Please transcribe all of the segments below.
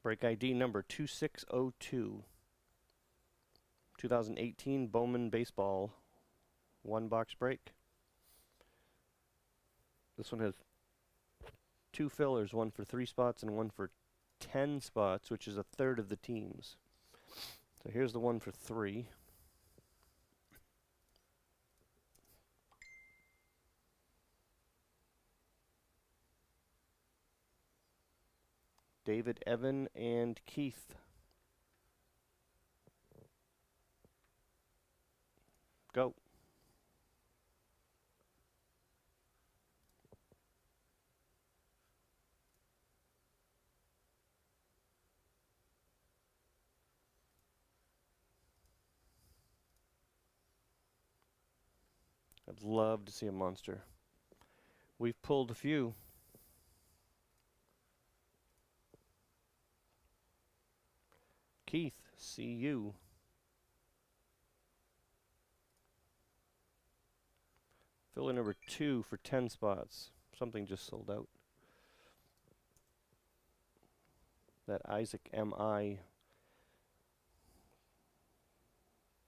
Break ID number 2602. 2018 Bowman Baseball. 1-box break. This one has 2 fillers, one for 3 spots and one for 10 spots, which is a third of the teams. So here's the one for 3. David, Evan, and Keith. Go. I'd love to see a monster. We've pulled a few. Keith, see you. Filler number 2 for 10 spots. Something just sold out. That Isaac M.I.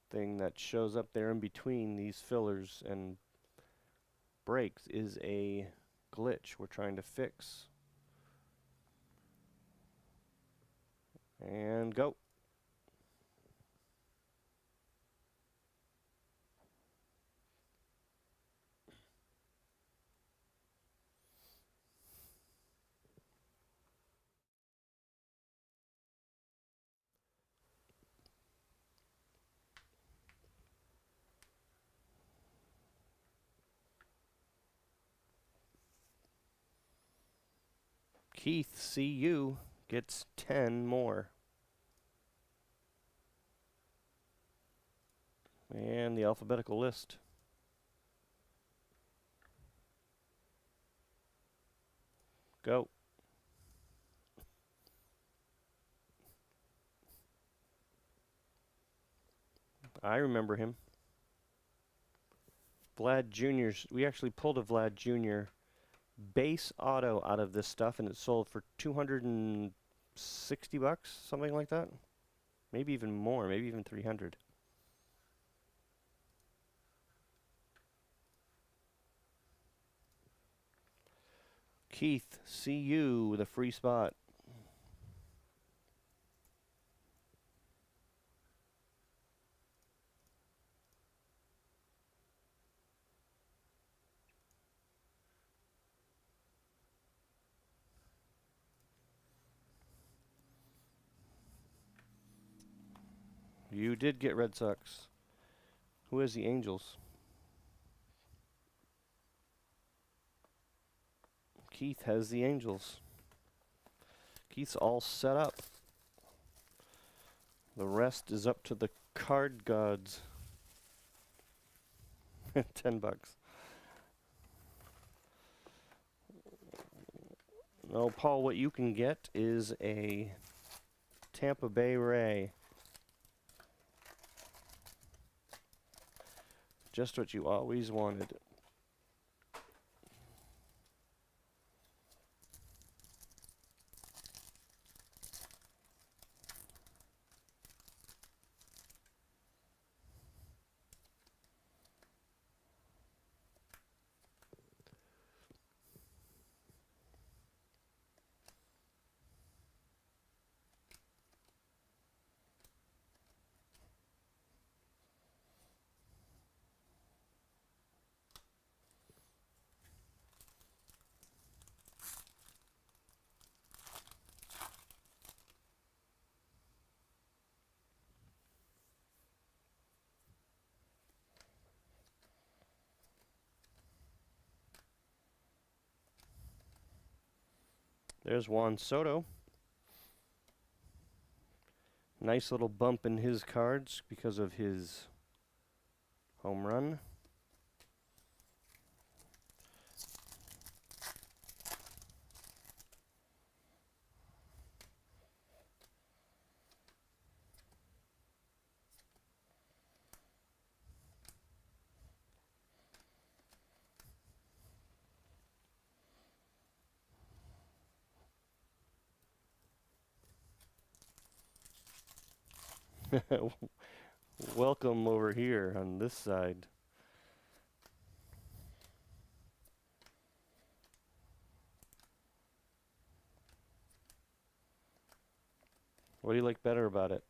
thing that shows up there in between these fillers and breaks is a glitch we're trying to fix. And go. Keith, see you, gets 10 more. And the alphabetical list. Go. I remember him. Vlad Jr.'s. We actually pulled a Vlad Jr. base auto out of this stuff, and it sold for $260, something like that. Maybe even more, maybe even 300. Keith, see you with a free spot. You did get Red Sox. Who has the Angels? Keith has the Angels. Keith's all set up. The rest is up to the card gods. $10. No, Paul, what you can get is a Tampa Bay Ray. Just what you always wanted. There's Juan Soto. Nice little bump in his cards because of his home run. Welcome over here on this side. What do you like better about it?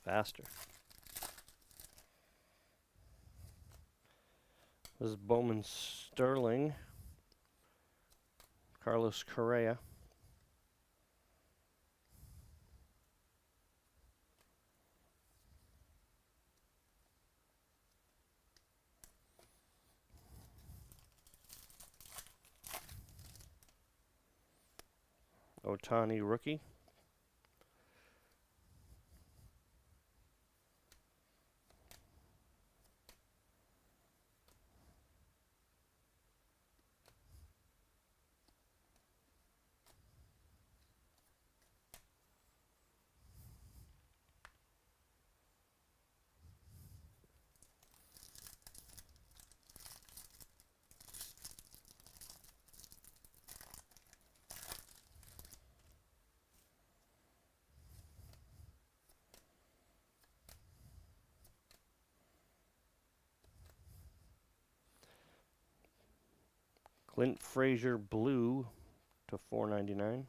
Faster. This is Bowman Sterling. Carlos Correa. Otani rookie. Clint Frazier blue to $4.99.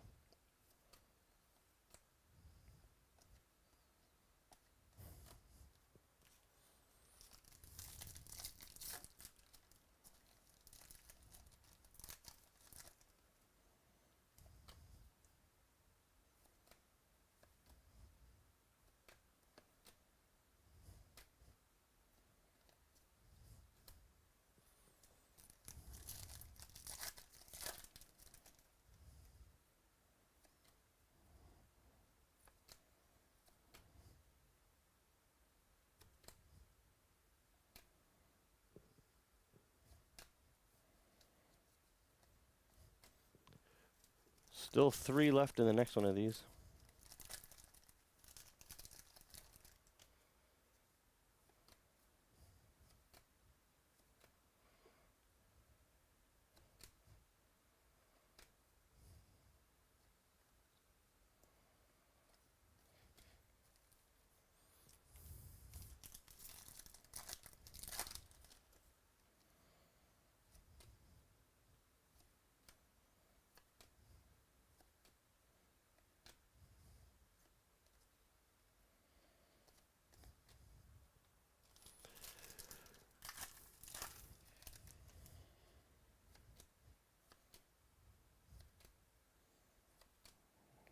Still 3 left in the next one of these.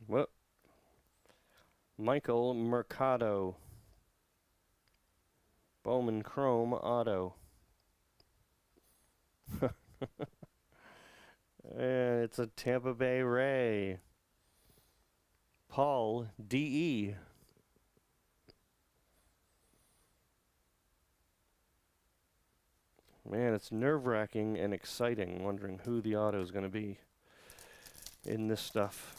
What? Michael Mercado. Bowman Chrome Auto. And it's a Tampa Bay Ray. Paul D.E. Man, it's nerve-wracking and exciting wondering who the auto is going to be in this stuff.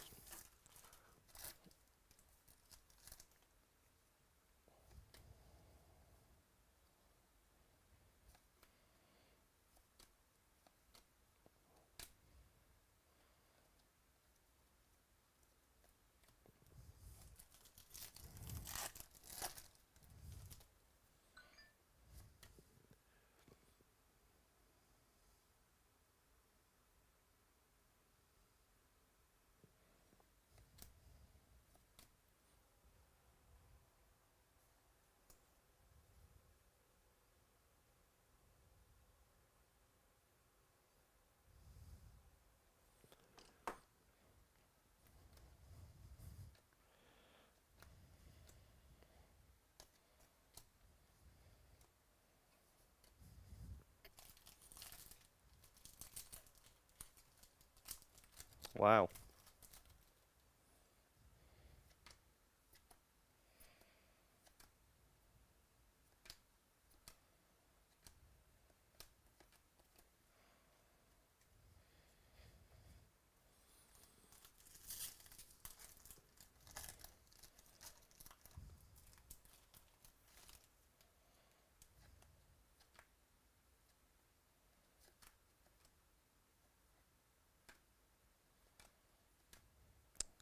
Wow.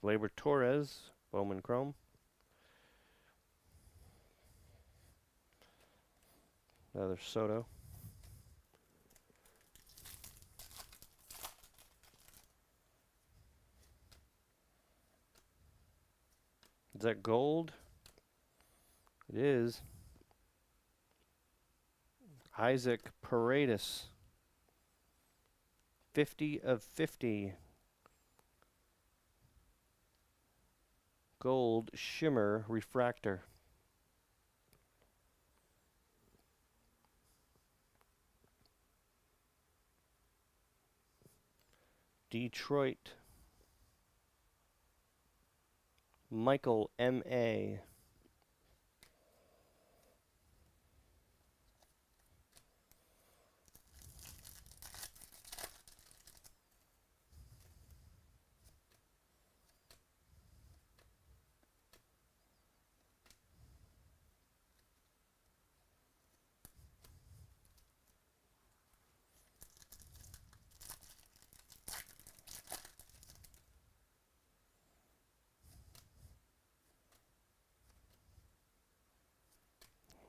Labor Torres, Bowman Chrome. Another Soto. Is that gold? It is. Isaac Paredes. 50 of 50. Gold shimmer refractor. Detroit. Michael M.A.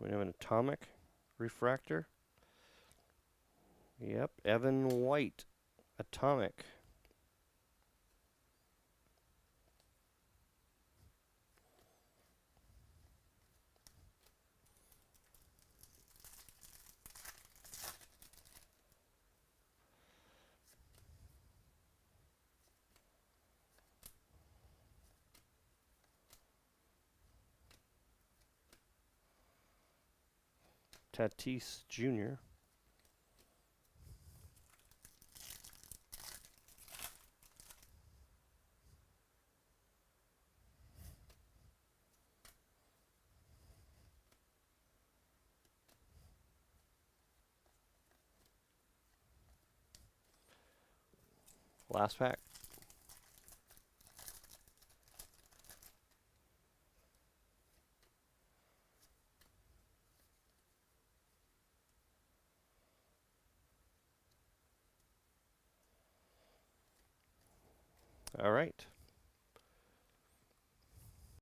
We have an atomic refractor. Yep, Evan White, atomic. Tatis Jr. Last pack. All right.